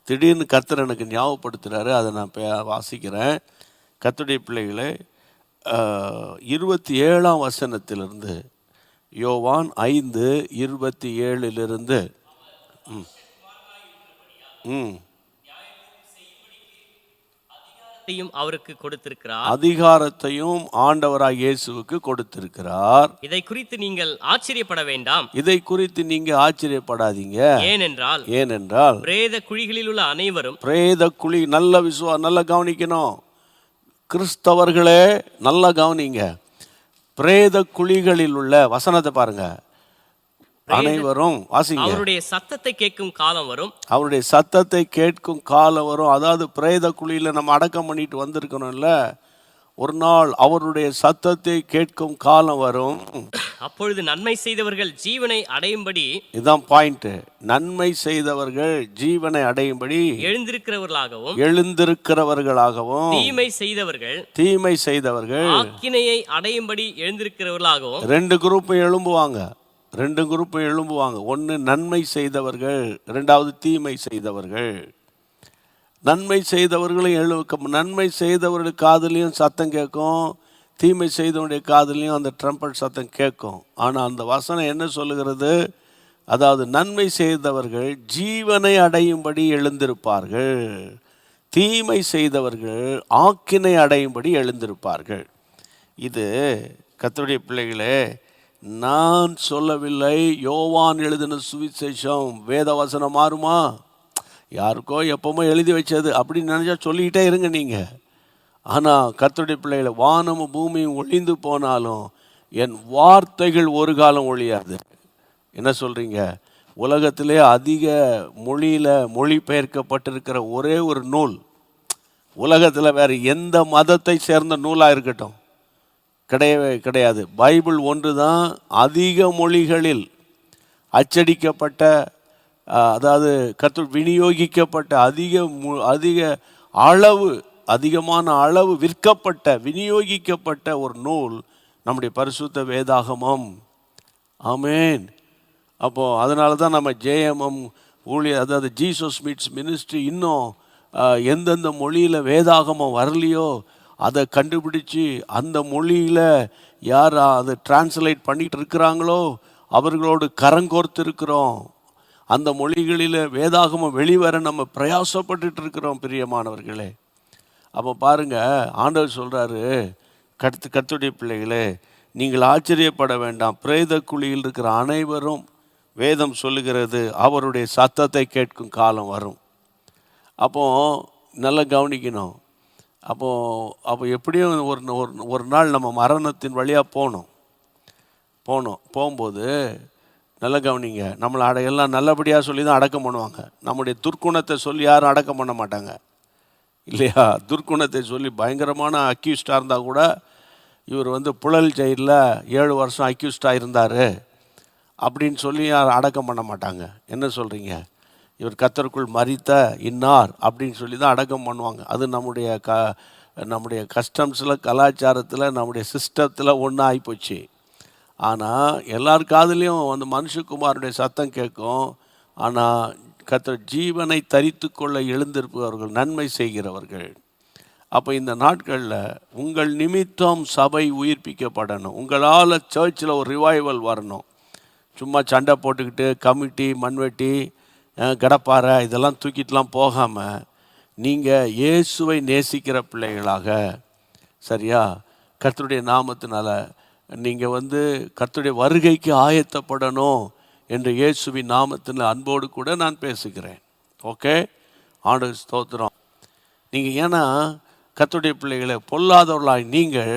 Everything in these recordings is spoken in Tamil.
திடீர்னு கர்த்தர் எனக்கு ஞாபகப்படுத்துகிறாரு. அதை நான் வாசிக்கிறேன். கர்த்தருடைய பிள்ளைகளே, 27ஆம் வசனத்திலிருந்து, யோவான் 5:27 அவருக்கு கொடுத்திருக்கிறார். அதிகாரத்தையும் ஆண்டவராய் இயேசுவுக்கு கொடுத்திருக்கிறார். இதை குறித்து நீங்கள் ஆச்சரியப்பட வேண்டாம். இதை குறித்து நீங்க ஆச்சரியப்படாதீங்க. ஏனென்றால் பிரேத குழிகளில் உள்ள அனைவரும், பிரேத குழி, நல்ல கவனிக்கணும் கிறிஸ்தவர்களே, நல்லா கவனிங்க. பிரேத குழிகளில் உள்ள வசனத்தை பாருங்க. அனைவரும் வாசிங்க. அவருடைய சத்தத்தை கேட்கும் காலம் வரும். அவருடைய சத்தத்தை கேட்கும் காலம் வரும். அதாவது பிரேத குழியில நம்ம அடக்கம் பண்ணிட்டு வந்திருக்கணும்ல, ஒரு நாள் அவருடைய சத்தத்தை கேட்கும் காலம் வரும். அப்பொழுது நன்மை செய்தவர்கள் ஜீவனை அடையும்படி, இதுதான் பாயிண்ட், நன்மை செய்தவர்கள் ஜீவனை அடையும்படி எழுந்திருக்கிறவர்களாகவும் தீமை செய்தவர்கள் ஆக்கினையை அடையும்படி எழுந்திருக்கிறவர்களாகவும். ரெண்டு குரூப்பும் எழும்புவாங்க. ஒன்று நன்மை செய்தவர்கள், ரெண்டாவது தீமை செய்தவர்கள். நன்மை செய்தவர்களும் நன்மை செய்தவர்கள் காதுலையும் சத்தம் கேட்கும், தீமை செய்தவனுடைய காதுலையும் அந்த ட்ரம்பட் சத்தம் கேட்கும். ஆனால் அந்த வசனம் என்ன சொல்லுகிறது? அதாவது நன்மை செய்தவர்கள் ஜீவனை அடையும்படி எழுந்திருப்பார்கள், தீமை செய்தவர்கள் ஆக்கினை அடையும்படி எழுந்திருப்பார்கள். இது கர்த்தருடைய பிள்ளைகளே, நான் சொல்லவில்லை. யோவான் எழுதின சுவிசேஷம் வேத வசனம் மாறுமா? யாருக்கோ எப்பவுமே எழுதி வச்சது அப்படின்னு நினச்சா சொல்லிக்கிட்டே இருங்க நீங்கள். ஆனால் கர்த்தருடைய பிள்ளைகளை, வானமும் பூமியும் ஒழிந்து போனாலும் என் வார்த்தைகள் ஒரு காலம் ஒழியாது. என்ன சொல்கிறீங்க? உலகத்திலே அதிக மொழியில் மொழிபெயர்க்கப்பட்டிருக்கிற ஒரே ஒரு நூல், உலகத்தில் வேறு எந்த மதத்தை சேர்ந்த நூலாக இருக்கட்டும், கிடையவே கிடையாது. பைபிள் ஒன்று தான் அதிக மொழிகளில் அச்சடிக்கப்பட்ட, அதாவது கர்த்தர் விநியோகிக்கப்பட்ட, அதிகமான அளவு விற்கப்பட்ட, விநியோகிக்கப்பட்ட ஒரு நூல் நம்முடைய பரிசுத்த வேதாகமம். ஆமேன். அப்போது அதனால தான் நம்ம ஜேஎம்எம் அதாவது ஜீசஸ் மீட்ஸ் மினிஸ்ட்ரி இன்னும் எந்தெந்த மொழியில் வேதாகமம் வரலையோ அதை கண்டுபிடிச்சு அந்த மொழியில் யார் அதை டிரான்ஸ்லேட் பண்ணிகிட்டு இருக்கிறாங்களோ அவர்களோடு கரங்கோர்த்து இருக்கிறோம். அந்த மொழிகளில் வேதாகமம் வெளிவர நம்ம பிரயாசப்பட்டு இருக்கிறோம் பிரியமானவர்களே. அப்போ பாருங்கள், ஆண்டவர் சொல்கிறாரு, கர்த்தருடைய பிள்ளைகளே, நீங்கள் ஆச்சரியப்பட வேண்டாம். பிரேத குழியில் இருக்கிற அனைவரும், வேதம் சொல்லுகிறது, அவருடைய சத்தத்தை கேட்கும் காலம் வரும். அப்போது நல்லா கவனிக்கணும். அப்போ எப்படியும் ஒரு நாள் நம்ம மரணத்தின் வழியாக போகும்போது நல்லா கவனிங்க, நம்மளை எல்லாம் நல்லபடியாக சொல்லி தான் அடக்கம் பண்ணுவாங்க. நம்முடைய துர்க்குணத்தை சொல்லி யாரும் அடக்கம் பண்ண மாட்டாங்க இல்லையா? துர்க்குணத்தை சொல்லி பயங்கரமான அக்யூஸ்டாக இருந்தால் கூட, இவர் புழல் ஜெயிலில் 7 வருஷம் அக்யூஸ்டாக இருந்தார் அப்படின்னு சொல்லி யாரும் அடக்கம் பண்ண மாட்டாங்க. என்ன சொல்கிறீங்க? இவர் கர்த்தருக்குள் மரித்த இன்னார் அப்படின்னு சொல்லி தான் அடக்கம் பண்ணுவாங்க. அது நம்முடைய கஸ்டம்ஸில், கலாச்சாரத்தில், நம்முடைய சிஸ்டத்தில் ஒன்றா ஆகிப்போச்சு. ஆனால் எல்லார் காதுலேயும் அந்த மனுஷகுமாரனுடைய சத்தம் கேட்கும். ஆனால் கர்த்தர் ஜீவனை தரித்து கொள்ள எழுந்திருப்பவர்கள், நன்மை செய்கிறவர்கள். அப்போ இந்த நாட்களில் உங்கள் நிமித்தம் சபை உயிர்ப்பிக்கப்படணும். உங்களால் சர்ச்சில் ஒரு ரிவைவல் வரணும். சும்மா சண்டை போட்டுக்கிட்டு கமிட்டி, மண்வெட்டி, கடப்பாறை இதெல்லாம் தூக்கிட்டுலாம் போகாமல், நீங்கள் இயேசுவை நேசிக்கிற பிள்ளைகளாக, சரியா, கர்த்தருடைய நாமத்தினால நீங்கள் கர்த்தருடைய வருகைக்கு ஆயத்தப்படணும் என்று இயேசுவின் நாமத்தில் அன்போடு கூட நான் பேசுகிறேன். ஓகே, ஆண்டவர் ஸ்தோத்திரம். நீங்கள் ஏன்னா கர்த்தருடைய பிள்ளைகளை, பொல்லாதவர்களாய் நீங்கள்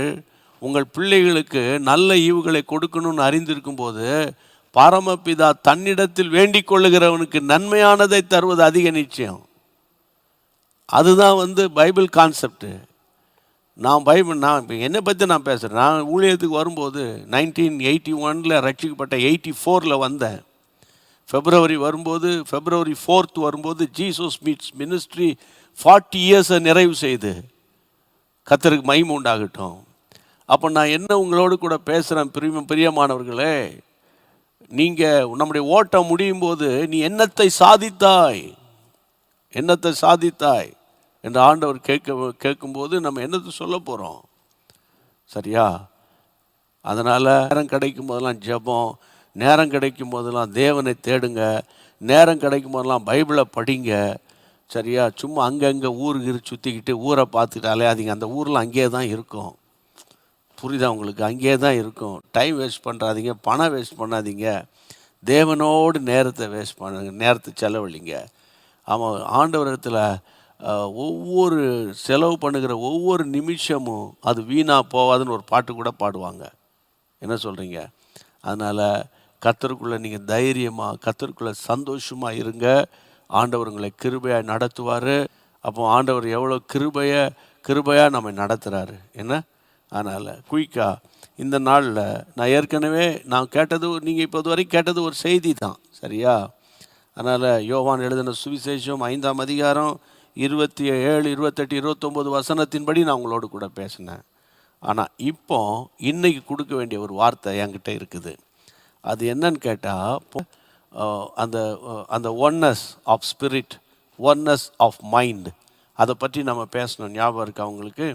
உங்கள் பிள்ளைகளுக்கு நல்ல ஈவுகளை கொடுக்கணும்னு அறிந்திருக்கும் போது, பரமபிதா தன்னிடத்தில் வேண்டிக் கொள்ளுகிறவனுக்கு நன்மையானதை தருவது அதிக நிச்சயம். அதுதான் பைபிள் கான்செப்டு. நான் இப்போ என்னை பற்றி நான் பேசுகிறேன். நான் ஊழியத்துக்கு வரும்போது 1981 ரட்சிக்கப்பட்ட, 84 வந்தேன். February 4 வரும்போது ஜீசஸ் மீட்ஸ் மினிஸ்ட்ரி 40 இயர்ஸை நிறைவு செய்து, கர்த்தருக்கு மகிமை உண்டாகட்டும். அப்போ நான் என்ன உங்களோடு கூட பேசுகிறேன் பிரியமானவர்களே, நீங்கள் நம்முடைய ஓட்டம் முடியும் போது நீ என்னத்தை சாதித்தாய்? என்னத்தை சாதித்தாய் என்று ஆண்டவர் கேட்கும்போது நம்ம என்னத்தை சொல்ல போகிறோம்? சரியா? அதனால் நேரம் கிடைக்கும் போதெல்லாம் ஜெபம், நேரம் கிடைக்கும் போதெல்லாம் தேவனை தேடுங்க, நேரம் கிடைக்கும் போதெல்லாம் பைபிளை படிங்க. சரியா? சும்மா அங்கங்கே ஊருக்கு சுற்றிக்கிட்டு ஊரை பார்த்துக்கிட்டு அலையாதீங்க. அந்த ஊரில் அங்கேயே தான் இருக்கும். புரியுதா உங்களுக்கு? அங்கேயே தான் இருக்கும். டைம் வேஸ்ட் பண்ணுறாதீங்க, பணம் வேஸ்ட் பண்ணாதீங்க. தேவனோடு நேரத்தை வேஸ்ட் பண்ணுங்க, நேரத்தை செலவழிங்க. ஆமாம், ஆண்டவரத்தில் ஒவ்வொரு செலவு பண்ணுகிற ஒவ்வொரு நிமிஷமும் அது வீணாக போகாதுன்னு ஒரு பாட்டு கூட பாடுவாங்க. என்ன சொல்கிறீங்க? அதனால் கர்த்தருக்குள்ளே நீங்கள் தைரியமாக, கர்த்தருக்குள்ளே சந்தோஷமாக இருங்க. ஆண்டவர் உங்களை கிருபையாக நடத்துவார். அப்போ ஆண்டவர் எவ்வளோ கிருபையாக நம்ம நடத்துகிறாரு. என்ன? அதனால் குயிக்காக இந்த நாளில் நான் கேட்டது, நீங்கள் இப்போ வரைக்கும் கேட்டது ஒரு செய்தி தான். சரியா? அதனால் யோவான் எழுதின சுவிசேஷம் 5ஆம் அதிகாரம் 27, 28, 29 வசனத்தின்படி நான் உங்களோடு கூட பேசினேன். ஆனால் இப்போ இன்னைக்கு கொடுக்க வேண்டிய ஒரு வார்த்தை என்கிட்ட இருக்குது. அது என்னன்னு கேட்டால், அந்த oneness of spirit, oneness of mind, அதை பற்றி நம்ம பேசணும். ஞாபகம் இருக்கா அவங்களுக்கு?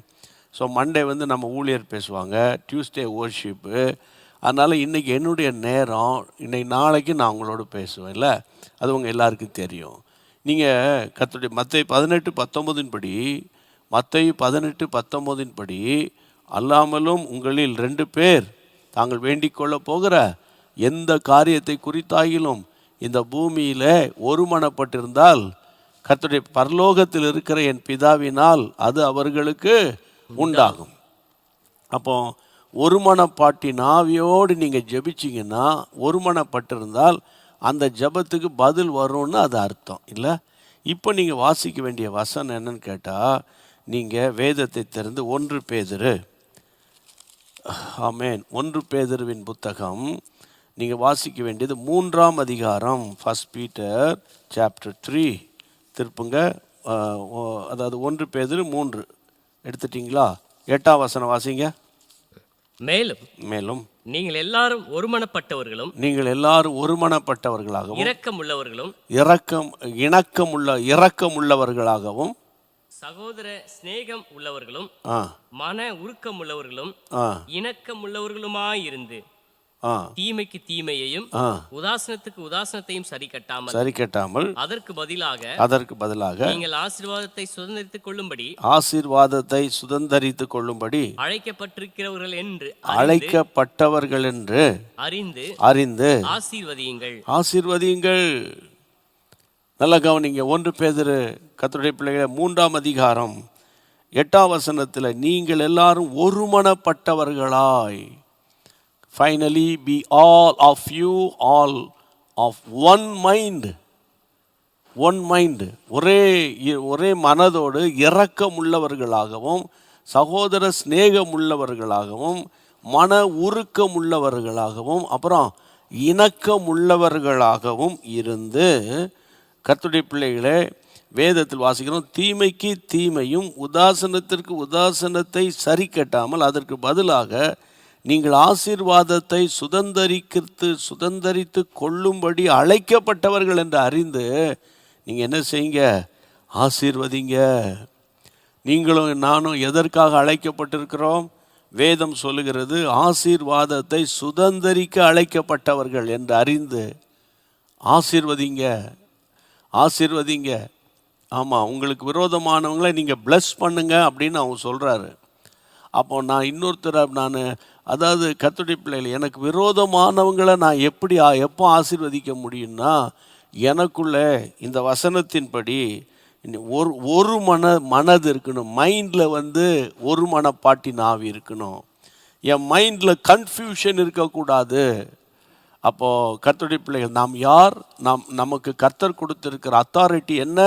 ஸோ மண்டே நம்ம ஊழியர் பேசுவாங்க, டியூஸ்டே வொர்ஷிப்பு. அதனால் இன்றைக்கி என்னுடைய நேரம், நாளைக்கு நான் உங்களோட பேசுவேன். இல்லை, அது உங்கள் எல்லாருக்கும் தெரியும். நீங்கள் கர்த்தருடைய மத்தேயு 18:19 படி, மத்தேயு 18:19 படி, அல்லாமலும் உங்களில் 2 பேர் தாங்கள் வேண்டிக் கொள்ள போகிற எந்த காரியத்தை குறித்தாகிலும் இந்த பூமியில் ஒருமனப்பட்டிருந்தால் கர்த்தருடைய பரலோகத்தில் இருக்கிற என் பிதாவினால் அது அவர்களுக்கு உண்டாகும். அப்போ ஒருமனப்பாட்டின் ஆவியோடு நீங்கள் ஜெபிச்சிங்கன்னா, ஒருமனப்பட்டிருந்தால் அந்த ஜெபத்துக்கு பதில் வரும்னு அது அர்த்தம். இல்லை, இப்போ நீங்கள் வாசிக்க வேண்டிய வசனம் என்னன்னு கேட்டால், நீங்கள் வேதத்தை திறந்து 1 பேதுரு, ஆமேன், 1 பேதுருவின் புத்தகம் நீங்கள் வாசிக்க வேண்டியது 3ஆம் அதிகாரம், 1 Peter chapter 3 திருப்புங்க. அதாவது 1 பேதுரு 3 எடுத்துட்டிங்களா? 8ஆம் வசனம் வாசிங்க. மேலும் நீங்கள் எல்லாரும் ஒருமனப்பட்டவர்களும், இரக்கமுள்ளவர்களாகவும், சகோதர சிநேகம் உள்ளவர்களும், மன உருக்கம் உள்ளவர்களும், இணக்கம் உள்ளவர்களுமாயிருந்து தீமைக்கு தீமையையும் உதாசனத்துக்கு உதாசனத்தையும் சரி கட்டாமல் அதற்கு பதிலாக நீங்கள் ஆசீர்வாதத்தை சுதந்தரித்துக் கொள்ளும்படி அழைக்கப்பட்டவர்கள் என்று அறிந்து ஆசீர்வதியுங்கள். நல்லா கவனிங்க. 1 பேதுரு கர்த்தருடைய பிள்ளைகளே 3ஆம் அதிகாரம் 8ஆம் வசனத்தில், நீங்கள் எல்லாரும் ஒருமனப்பட்டவர்களாய், finally be all of you all of one mind, ஒரே மனதோடு இரக்கம் உள்ளவர்களாகவும், சகோதர சிநேகம் உள்ளவர்களாகவும், மன உருக்கம் உள்ளவர்களாகவும், அப்புறம் இணக்கம் உள்ளவர்களாகவும் இருந்து, கர்த்தருடைய பிள்ளைகளே வேதத்தில் வாசிக்கிறோம், தீமைக்கு தீமையும் உதாசனத்திற்கு உதாசனத்தை சரி கட்டாமல் அதற்கு பதிலாக நீங்கள் ஆசீர்வாதத்தை சுதந்தரித்து கொள்ளும்படி அழைக்கப்பட்டவர்கள் என்று அறிந்து நீங்கள் என்ன செய்யுங்க? ஆசீர்வதிங்க. நீங்களும் நானும் எதற்காக அழைக்கப்பட்டிருக்கிறோம்? வேதம் சொல்லுகிறது, ஆசீர்வாதத்தை சுதந்தரிக்க அழைக்கப்பட்டவர்கள் என்று அறிந்து ஆசீர்வதிங்க. ஆமாம், உங்களுக்கு விரோதமானவங்களை நீங்கள் பிளஸ் பண்ணுங்க அப்படின்னு அவங்க சொல்கிறாரு. அப்போ நான் அதாவது கர்த்தருடைய பிள்ளைகள், எனக்கு விரோதமானவங்களை நான் எப்போ ஆசீர்வதிக்க முடியும்னா, எனக்குள்ளே இந்த வசனத்தின்படி ஒரு மனது இருக்கணும். மைண்டில் ஒரு மனப்பாட்டின் ஆவி இருக்கணும். என் மைண்டில் கன்ஃபியூஷன் இருக்கக்கூடாது. அப்போது கர்த்தருடைய பிள்ளைகள், நாம் யார்? நமக்கு கர்த்தர் கொடுத்துருக்கிற அத்தாரிட்டி என்ன?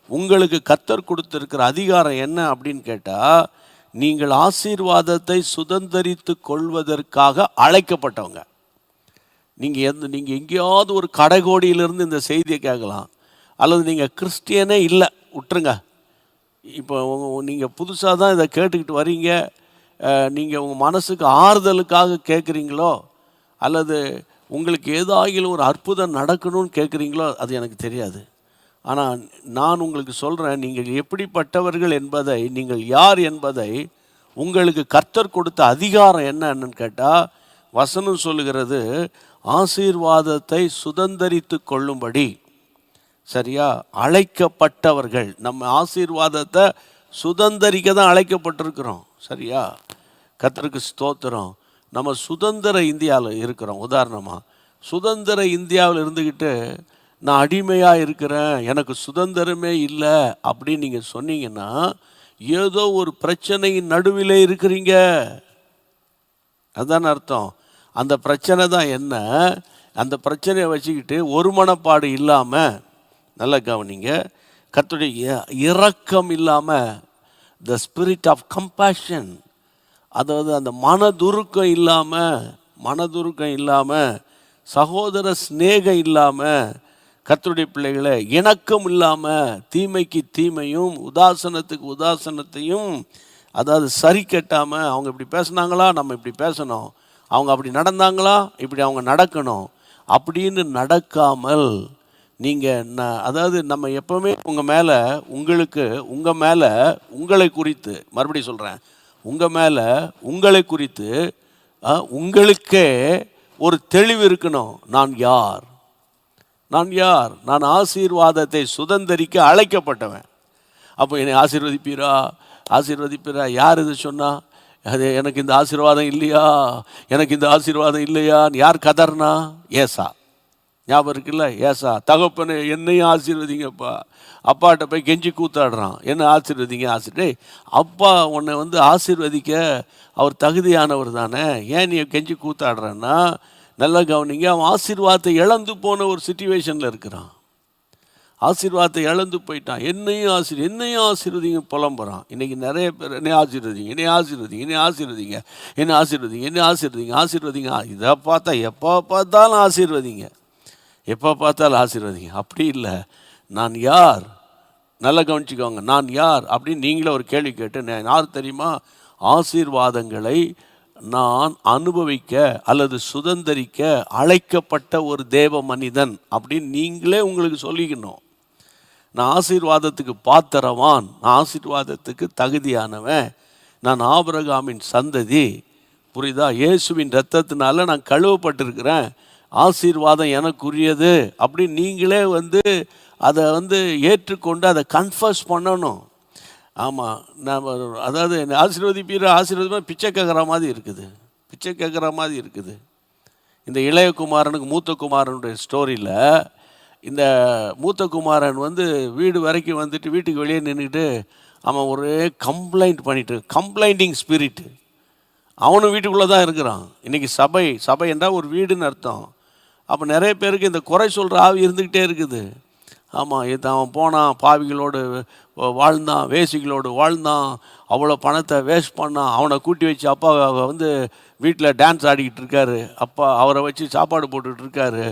உங்களுக்கு கர்த்தர் கொடுத்துருக்கிற அதிகாரம் என்ன அப்படின்னு கேட்டால், நீங்கள் ஆசீர்வாதத்தை சுதந்தரித்து கொள்வதற்காக அழைக்கப்பட்டவங்க. நீங்கள் எங்கேயாவது ஒரு கடைகோடியிலிருந்து இந்த செய்தியை கேட்கலாம், அல்லது நீங்கள் கிறிஸ்டியனே இல்லை, விட்டுருங்க. இப்போ நீங்கள் புதுசாக தான் இதை கேட்டுக்கிட்டு வரீங்க, நீங்கள் உங்கள் மனசுக்கு ஆறுதலுக்காக கேட்குறீங்களோ, அல்லது உங்களுக்கு ஏதாகிலும் ஒரு அற்புதம் நடக்கணும்னு கேட்குறீங்களோ, அது எனக்கு தெரியாது. ஆனால் நான் உங்களுக்கு சொல்கிறேன், நீங்கள் எப்படிப்பட்டவர்கள் என்பதை, நீங்கள் யார் என்பதை உங்களுக்கு கர்த்தர் கொடுத்த அதிகாரம் என்னன்னு கேட்டால், வசனம் சொல்லுகிறது, ஆசீர்வாதத்தை சுதந்தரித்து கொள்ளும்படி. சரியா? அழைக்கப்பட்டவர்கள். நம்ம ஆசீர்வாதத்தை சுதந்தரிக்க தான் அழைக்கப்பட்டிருக்கிறோம். சரியா? கர்த்தருக்கு ஸ்தோத்திரம். நம்ம சுதந்திர இந்தியாவில் இருக்கிறோம். உதாரணமாக சுதந்திர இந்தியாவில் இருந்துக்கிட்டு நான் அடிமையாக இருக்கிறேன், எனக்கு சுதந்திரமே இல்லை அப்படின்னு நீங்கள் சொன்னீங்கன்னா, ஏதோ ஒரு பிரச்சனையின் நடுவில் இருக்கிறீங்க. அதுதான் அர்த்தம். அந்த பிரச்சனை தான் என்ன? அந்த பிரச்சனையை வச்சுக்கிட்டு ஒரு மனப்பாடு இல்லாமல், நல்லா கவனிங்க, கர்த்தருடைய இரக்கம் இல்லாமல், த ஸ்பிரிட் ஆஃப் கம்பேஷன், அதாவது அந்த மனதுருக்கம் இல்லாமல், சகோதர சிநேகம் இல்லாமல், கர்த்தருடைய பிள்ளைகளை இணக்கம் இல்லாமல், தீமைக்கு தீமையும் உதாசனத்துக்கு உதாசனத்தையும், அதாவது சரி கட்டாமல், அவங்க இப்படி பேசுனாங்களா நம்ம இப்படி பேசணும், அவங்க அப்படி நடந்தாங்களா இப்படி அவங்க நடக்கணும் அப்படின்னு நடக்காமல் நீங்கள் அதாவது நம்ம எப்போவுமே உங்கள் மேலே உங்களை குறித்து, மறுபடியும் சொல்கிறேன், உங்கள் மேலே உங்களை குறித்து உங்களுக்கே ஒரு தெளிவு இருக்கணும். நான் யார்? நான் ஆசீர்வாதத்தை சுதந்தரிக்க அழைக்கப்பட்டவன். அப்போ என்னை ஆசீர்வதிப்பீரா? யார் இது சொன்னா? அது எனக்கு இந்த ஆசீர்வாதம் இல்லையா, யார் கதர்னா? ஏசா. ஞாபகம் இருக்குல்ல? ஏசா, தகப்பனே என்னையும் ஆசீர்வதிங்கப்பா. அப்பாட்ட போய் கெஞ்சி கூத்தாடுறான், என்ன ஆசீர்வதிங்க. அப்பா உன்னை ஆசீர்வதிக்க அவர் தகுதியானவர் தானே, ஏன் நீ கெஞ்சி கூத்தாடுறன்னா? நல்லா கவனிங்க, அவன் ஆசீர்வாதத்தை இழந்து போன ஒரு சிச்சுவேஷனில் இருக்கிறான். ஆசீர்வாதத்தை இழந்து போயிட்டான். என்னையும் ஆசீர்வதிங்க புலம்புறான். இன்றைக்கி நிறைய பேர் என்னை ஆசீர்வதிங்க. இதை பார்த்தா எப்போ பார்த்தாலும் ஆசீர்வதிங்க. அப்படி இல்லை. நான் யார்? நல்லா கவனிச்சுக்கோங்க, நான் யார் அப்படின்னு நீங்களே ஒரு கேள்வி கேட்டு, நான் யார் தெரியுமா? ஆசீர்வாதங்களை நான் அனுபவிக்க அல்லது சுதந்தரிக்க அழைக்கப்பட்ட ஒரு தேவ மனிதன் அப்படின்னு நீங்களே உங்களுக்கு சொல்லிக்கணும். நான் ஆசீர்வாதத்துக்கு பாத்திரவான், நான் ஆசீர்வாதத்துக்கு தகுதியானவன், நான் ஆபிரகாமின் சந்ததி. புரியுதா? இயேசுவின் இரத்தத்தினால நான் கழுவப்பட்டிருக்கிறேன், ஆசீர்வாதம் எனக்குரியது அப்படின்னு நீங்களே அதை ஏற்றுக்கொண்டு அதை கன்ஃபர்ஸ் பண்ணணும். ஆமாம், அதாவது ஆசீர்வதிப்பாக பிச்சை கேட்குற மாதிரி இருக்குது. இந்த இளைய குமாரனுக்கு மூத்த குமாரனுடைய ஸ்டோரியில், இந்த மூத்த குமாரன் வீடு வரைக்கும் வீட்டுக்கு வெளியே நின்றுட்டு அவன் ஒரே கம்ப்ளைண்டிங் ஸ்பிரிட்டு. அவனும் வீட்டுக்குள்ளே தான் இருக்கிறான். இன்றைக்கி சபை என்றால் ஒரு வீடுன்னு அர்த்தம். அப்போ நிறைய பேருக்கு இந்த குறை சொல்கிற ஆவி இருந்துக்கிட்டே இருக்குது. ஆமாம், அவன் போனான், பாவிகளோடு வாழ்ந்தான், வேசிகளோடு வாழ்ந்தான், அவ்வளோ பணத்தை வேஸ்ட் பண்ணான், அவனை கூட்டி வச்சு அப்பா வீட்டில் டான்ஸ் ஆடிக்கிட்டு இருக்காரு, அப்பா அவரை வச்சு சாப்பாடு போட்டுட்ருக்காரு.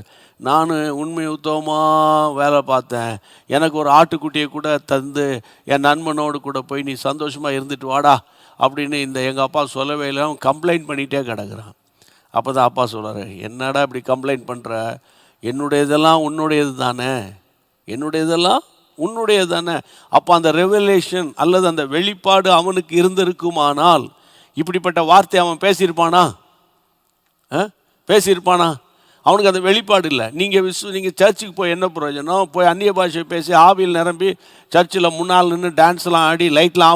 நான் உண்மை உத்தவமாக வேலை பார்த்தேன், எனக்கு ஒரு ஆட்டுக்குட்டியை கூட தந்து என் நண்பனோடு கூட போய் நீ சந்தோஷமாக இருந்துட்டு வாடா அப்படின்னு எங்கள் அப்பா சொல்லவே இல்லை. அவன் கம்ப்ளைண்ட் பண்ணிகிட்டே கிடக்குறான். அப்போ தான் அப்பா சொல்கிறாரு, என்னடா இப்படி கம்ப்ளைண்ட் பண்ணுற? என்னுடையதெல்லாம் உன்னுடையது தானே. அப்போ அந்த ரெவலேஷன் அல்லது அந்த வெளிப்பாடு அவனுக்கு இருந்திருக்குமானால் இப்படிப்பட்ட வார்த்தை அவன் பேசியிருப்பானா? அவனுக்கு அந்த வெளிப்பாடு இல்லை. நீங்கள் சர்ச்சுக்கு போய் என்ன பிரயோஜனம்? போய் அந்நிய பாஷை பேசி ஆவியில் நிரம்பி சர்ச்சில் முன்னால் நின்று டான்ஸ்லாம் ஆடி லைட்லாம்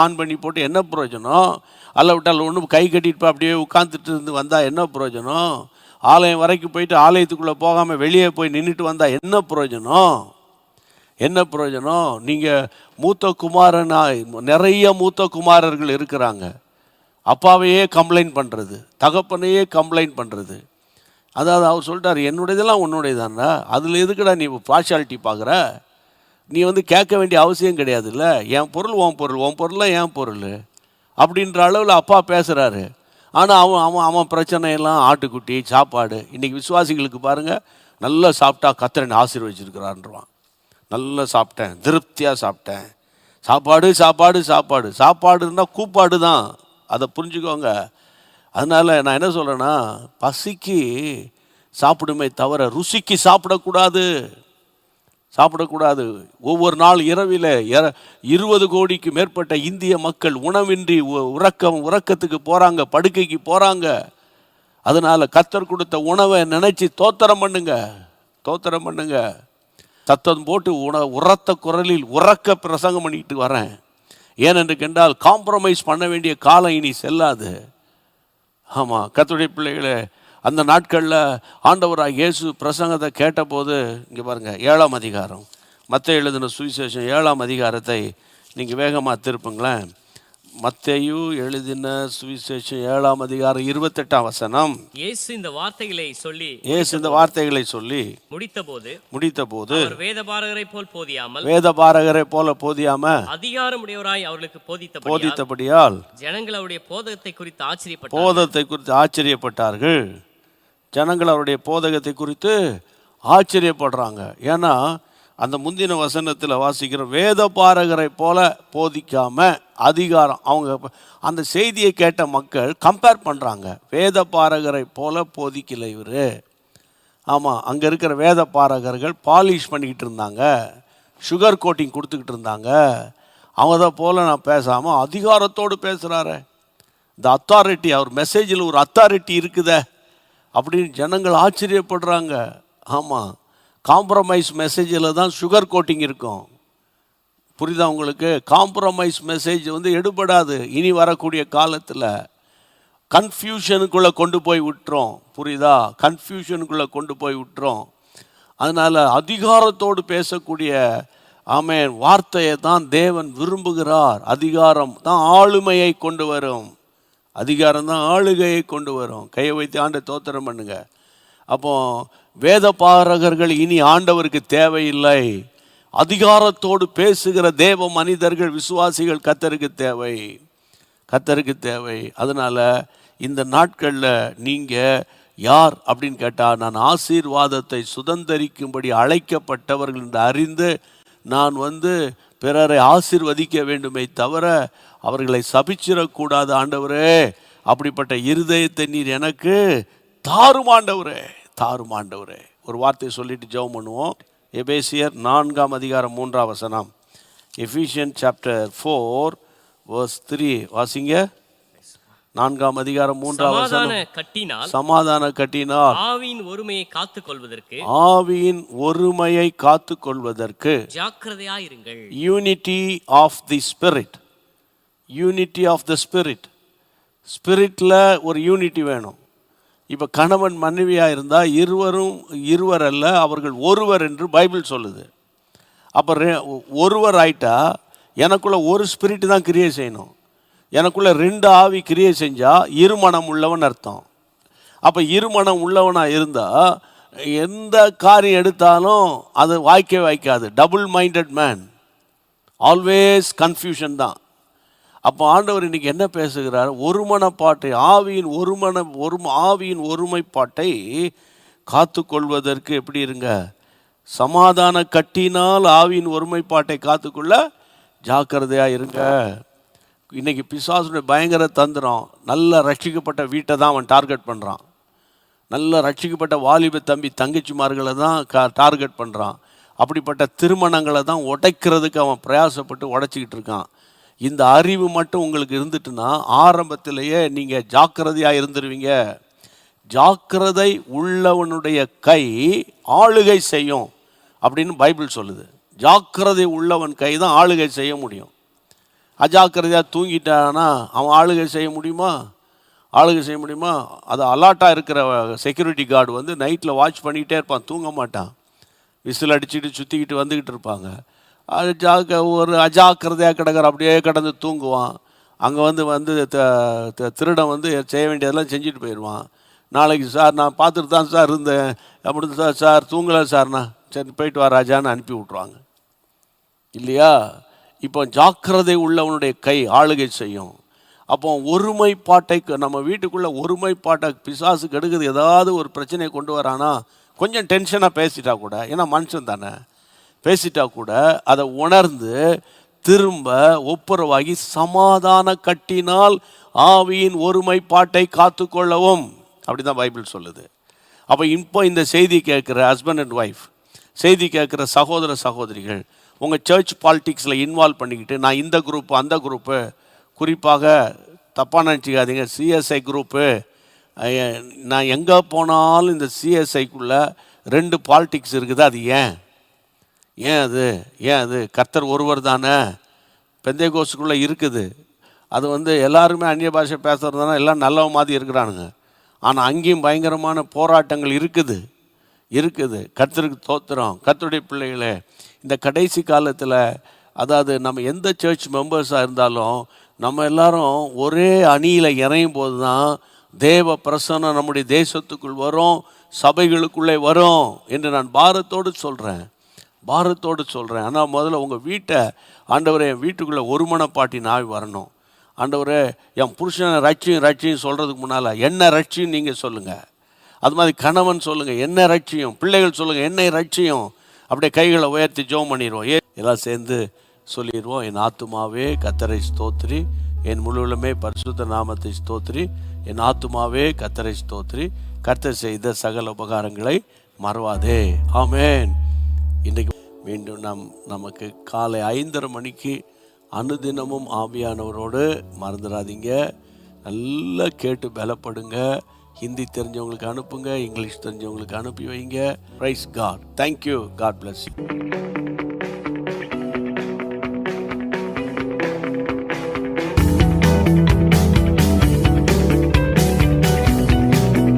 ஆன் பண்ணி போட்டு என்ன பிரயோஜனம்? அல்ல விட்டால் ஒன்றும் கை கட்டிட்டு அப்படியே உட்காந்துட்டு இருந்து வந்தால் என்ன பிரயோஜனம்? ஆலயம் வரைக்கும் போயிட்டு ஆலயத்துக்குள்ளே போகாமல் வெளியே போய் நின்றுட்டு வந்தால் என்ன பிரயோஜனம்? நீங்கள் மூத்த குமாரனாய், நிறைய மூத்த குமாரர்கள் இருக்கிறாங்க, அப்பாவையே கம்ப்ளைண்ட் பண்ணுறது, தகப்பனையே கம்ப்ளைண்ட் பண்ணுறது. அதாவது அவர் சொல்லிட்டார், என்னுடையதெல்லாம் உன்னுடையதான்டா, அதில் எதுக்குடா நீ பார்ஷாலிட்டி பார்க்குற? நீ கேட்க வேண்டிய அவசியம் கிடையாது. இல்லை, என் பொருள் உன் பொருள்லாம் என் பொருள் அப்படின்ற அளவில் அப்பா பேசுகிறாரு. ஆனால் அவன் பிரச்சனையெல்லாம் ஆட்டுக்குட்டி சாப்பாடு. இன்றைக்கி விசுவாசிகளுக்கு பாருங்கள், நல்லா சாப்பிட்டா கர்த்தர் ஆசீர்வதிச்சிருக்கிறான்றான். நல்லா சாப்பிட்டேன், திருப்தியாக சாப்பிட்டேன். சாப்பாடு இருந்தால் கூப்பாடு தான், அதை புரிஞ்சுக்கோங்க. அதனால் நான் என்ன சொல்கிறேன்னா, பசிக்கு சாப்பிடுமே தவிர ருசிக்கு சாப்பிடக்கூடாது. சாப்பிடக்கூடாது. ஒவ்வொரு நாள் இரவில் 20 கோடிக்கு மேற்பட்ட இந்திய மக்கள் உணவின்றி உறக்கத்துக்கு போகிறாங்க, படுக்கைக்கு போகிறாங்க. அதனால் கர்த்தர் கொடுத்த உணவை நினச்சி தோத்திரம் பண்ணுங்க, தோத்திரம் பண்ணுங்க. சத்தம் போட்டு உரத்த குரலில் உறக்க பிரசங்கம் பண்ணிட்டு வரேன். ஏனென்று கண்டால் காம்ப்ரமைஸ் பண்ண வேண்டிய காலம் இனி செல்லாது. ஆமாம், கர்த்தருடைய பிள்ளைகளே, அந்த நாட்களில் ஆண்டவராக இயேசு பிரசங்கத்தை கேட்டபோது, இங்கே பாருங்கள் 7ஆம் அதிகாரம், மத்தேயு எழுதின சுவிசேஷம் 7ஆம் அதிகாரத்தை நீங்கள் வேகமாக திருப்புங்களேன். மத்தேயு எழுதின சுவிசேஷம் 7ஆம் அதிகாரம் 28ஆம் வசனம். இயேசு இந்த வார்த்தைகளை சொல்லி முடித்தபோது வேதபாரகரை போல போதியாமல் அதிகாரமுடையவராய் அவர்களுக்கு போதித்தபடியால் ஜனங்கள் அவருடைய போதகத்தை குறித்து ஆச்சரியப்பட்டார்கள். ஜனங்கள் அவருடைய போதகத்தை குறித்து ஆச்சரியப்படுறாங்க. ஏன்னா அந்த முந்தின வசனத்தில் வாசிக்கிற வேதபாரகரை போல போதிக்காம அதிகாரம், அவங்க அந்த செய்தியை கேட்ட மக்கள் கம்பேர் பண்ணுறாங்க. வேதபாரகரை போல போதிக்கல இவர். ஆமாம், அங்கே இருக்கிற வேதபாரகர்கள் பாலிஷ் பண்ணிக்கிட்டு இருந்தாங்க, சுகர் கோட்டிங் கொடுத்துக்கிட்டு இருந்தாங்க. அவங்க போல நான் பேசாமல் அதிகாரத்தோடு பேசுகிறாரு. இந்த அத்தாரிட்டி, அவர் மெசேஜில் ஒரு அத்தாரிட்டி இருக்குதே அப்படின்னு ஜனங்கள் ஆச்சரியப்படுறாங்க. ஆமாம், காம்ப்ரமைஸ் மெசேஜில் தான் சுகர் கோட்டிங் இருக்கும். புரியுதா உங்களுக்கு? காம்ப்ரமைஸ் மெசேஜ் எடுபடாது. இனி வரக்கூடிய காலத்தில் கன்ஃபியூஷனுக்குள்ளே கொண்டு போய் விட்டுரும். புரியுதா? கன்ஃபியூஷனுக்குள்ளே கொண்டு போய் விட்டுரும். அதனால் அதிகாரத்தோடு பேசக்கூடிய ஆமென் வார்த்தையை தான் தேவன் விரும்புகிறார். அதிகாரம் தான் ஆளுமையை கொண்டு வரும், அதிகாரம் தான் ஆளுகையை கொண்டு வரும். கையை வைத்து ஆண்டை தோத்திரம் பண்ணுங்க. அப்போ வேதபாரகர்கள் இனி ஆண்டவருக்கு தேவையில்லை. அதிகாரத்தோடு பேசுகிற தேவ மனிதர்கள், விசுவாசிகள் கர்த்தருக்கு தேவை, கர்த்தருக்கு தேவை. அதனால் இந்த நாட்களில் நீங்கள் யார் அப்படின்னு கேட்டால், நான் ஆசீர்வாதத்தை சுதந்தரிக்கும்படி அழைக்கப்பட்டவர்கள் என்று அறிந்து நான் பிறரை ஆசீர்வதிக்க வேண்டுமே தவிர அவர்களை சபிச்சிடக்கூடாது. ஆண்டவரே, அப்படிப்பட்ட இருதயத்தை நீர் எனக்கு தாரும் ஆண்டவரே, தாரும் ஆண்டவரே. ஒரு வார்த்தையை சொல்லிட்டு ஜெபம் பண்ணுவோம். எபேசியர் 4ஆம் அதிகாரம் 3ஆம் வசனம். எஃபிஷியன் சாப்டர் 4 verse 3 வாசிங்க. 4ஆம் அதிகாரம் 3ஆம் வசனம். சமாதான கட்டினால் ஆவியின் ஒருமையை காத்துக்கொள்வதற்கு, ஆவியின் ஒருமையை காத்துக்கொள்வதற்கு ஜாக்கிரதையாயிருங்கள். Unity of the spirit, unity of the spirit. ஸ்பிரிட்டில் ஒரு யூனிட்டி வேணும். இப்போ கணவன் மனைவியாக இருந்தால் இருவர் அல்ல, அவர்கள் ஒருவர் என்று பைபிள் சொல்லுது. அப்போ ஒருவர் ஆயிட்டா எனக்குள்ள ஒரு ஸ்பிரிட் தான் கிரியேட் செய்யணும். எனக்குள்ள 2 ஆவி கிரியேட் செஞ்சால் இருமனம் உள்ளவன் அர்த்தம். அப்போ இருமனம் உள்ளவனாக இருந்தால் எந்த காரியம் எடுத்தாலும் அது வாய்க்காது. Double minded man, always confusion தான். அப்போ ஆண்டவர் இன்னைக்கு என்ன பேசுகிறார்? ஒருமனப்பாட்டை, ஆவியின் ஒருமைப்பாட்டை காத்து கொள்வதற்கு எப்படி இருங்க? சமாதான கட்டினால் ஆவியின் ஒருமைப்பாட்டை காத்துக்கொள்ள ஜாக்கிரதையாக இருங்க. இன்னைக்கு பிசாசுடைய பயங்கர தந்திரம். நல்ல ரட்சிக்கப்பட்ட வீட்டை தான் அவன் டார்கெட் பண்ணுறான். நல்ல ரட்சிக்கப்பட்ட வாலிப தம்பி தங்கச்சிமார்களை தான் டார்கெட் பண்ணுறான். அப்படிப்பட்ட திருமணங்களை தான் உடைக்கிறதுக்கு அவன் பிரயாசப்பட்டு உடைச்சிக்கிட்டு இருக்கான். இந்த அறிவு மட்டும் உங்களுக்கு இருந்துட்டுன்னா ஆரம்பத்திலேயே நீங்கள் ஜாக்கிரதையாக இருந்துருவீங்க. ஜாக்கிரதை உள்ளவனுடைய கை ஆளுகை செய்யும் அப்படின்னு பைபிள் சொல்லுது. ஜாக்கிரதை உள்ளவன் கை தான் ஆளுகை செய்ய முடியும். அஜாக்கிரதையாக தூங்கிட்டானா அவன் ஆளுகை செய்ய முடியுமா? ஆளுகை செய்ய முடியுமா? அது அலாட்டாக இருக்கிற செக்யூரிட்டி கார்டு நைட்டில் வாட்ச் பண்ணிக்கிட்டே இருப்பான், தூங்க மாட்டான். விசில் அடிச்சுட்டு சுற்றிக்கிட்டு வந்துக்கிட்டு இருப்பாங்க. ஒரு அஜாக்கிரதையாக கிடக்கிற அப்படியே கிடந்து தூங்குவான். அங்கே திருடன் செய்ய வேண்டியதெல்லாம் செஞ்சுட்டு போயிடுவான். நாளைக்கு சார் நான் பார்த்துட்டு தான் சார் இருந்தேன் அப்படி சார் தூங்கலை சார்ண்ணா, சரி போயிட்டு வா ராஜான்னு அனுப்பி விட்ருவாங்க இல்லையா? இப்போ ஜாக்கிரதை உள்ளவனுடைய கை ஆளுகை செய்யும். அப்போ ஒருமைப்பாட்டை, நம்ம வீட்டுக்குள்ளே ஒருமைப்பாட்டை பிசாசு கெடுக்குது. ஏதாவது ஒரு பிரச்சனையை கொண்டு வரானா கொஞ்சம் டென்ஷனாக பேசிட்டா கூட, ஏன்னா மனுஷன் தானே, பேசிட்டா கூட அதை உணர்ந்து திரும்ப ஒப்புரவாகி சமாதான கட்டினால் ஆவியின் ஒருமைப்பாட்டை காத்துக்கொள்ளவும், அப்படி தான் பைபிள் சொல்லுது. அப்போ இப்போ இந்த செய்தி கேட்குற ஹஸ்பண்ட் அண்ட் ஒய்ஃப் செய்தி கேட்குற சகோதர சகோதரிகள் உங்கள் சர்ச் பாலிட்டிக்ஸில் இன்வால்வ் பண்ணிக்கிட்டு நான் இந்த குரூப்பு அந்த குரூப்பு, குறிப்பாக தப்பாக நினச்சிக்காதீங்க, சிஎஸ்ஐ குரூப்பு, நான் எங்கே போனாலும் இந்த சிஎஸ்ஐக்குள்ளே 2 பாலிட்டிக்ஸ் இருக்குது. அது ஏன் அது கர்த்தர் ஒருவர் தானே. பெந்தேகோஸ்துக்குள்ளே இருக்குது. அது எல்லாருமே அந்நிய பாஷை பேசுகிறதுனா எல்லாம் நல்ல மாதிரி இருக்கிறானுங்க. ஆனால் அங்கேயும் பயங்கரமான போராட்டங்கள் இருக்குது. கர்த்தருக்கு தோத்திரம். கர்த்தருடைய பிள்ளைகளே, இந்த கடைசி காலத்தில் அதாவது நம்ம எந்த சர்ச் மெம்பர்ஸாக இருந்தாலும் நம்ம எல்லாரும் ஒரே அணியில் இறையும் போது தான் தேவ பிரசன்னம் நம்முடைய தேசத்துக்குள் வரும், சபைகளுக்குள்ளே வரும் என்று நான் பாரத்தோடு சொல்கிறேன். ஆனால் முதல்ல உங்கள் வீட்டை ஆண்டவரே, என் வீட்டுக்குள்ளே ஒருமனப்பாட்டி நாய் வரணும். ஆண்டவரே, என் புருஷனை ரட்சியும் சொல்கிறதுக்கு முன்னால் என்ன ரட்சியும் நீங்கள் சொல்லுங்கள். அது மாதிரி கணவன் சொல்லுங்கள் என்ன ரட்சியும், பிள்ளைகள் சொல்லுங்கள் என்னை ரட்சியும். அப்படியே கைகளை உயர்த்தி ஜெபம் பண்ணிடுவோம். எல்லாம் சேர்ந்து சொல்லிடுவோம். என் ஆத்துமாவே கர்த்தரை ஸ்தோத்திரி, என் முழுவலுமே பரிசுத்த நாமத்தை ஸ்தோத்திரி, என் ஆத்துமாவே கர்த்தரை ஸ்தோத்திரி, கர்த்தர் செய்த சகல உபகாரங்களை மறவாதே. ஆமேன். இன்றைக்கு மீண்டும் நமக்கு காலை 5:30 மணிக்கு அனுதினமும் ஆவியானவரோடு மறந்துடாதீங்க. நல்லா கேட்டு பலப்படுங்க. ஹிந்தி தெரிஞ்சவங்களுக்கு அனுப்புங்க, இங்கிலீஷ் தெரிஞ்சவங்களுக்கு அனுப்பி வைங்க. Praise God. Thank you. God bless you.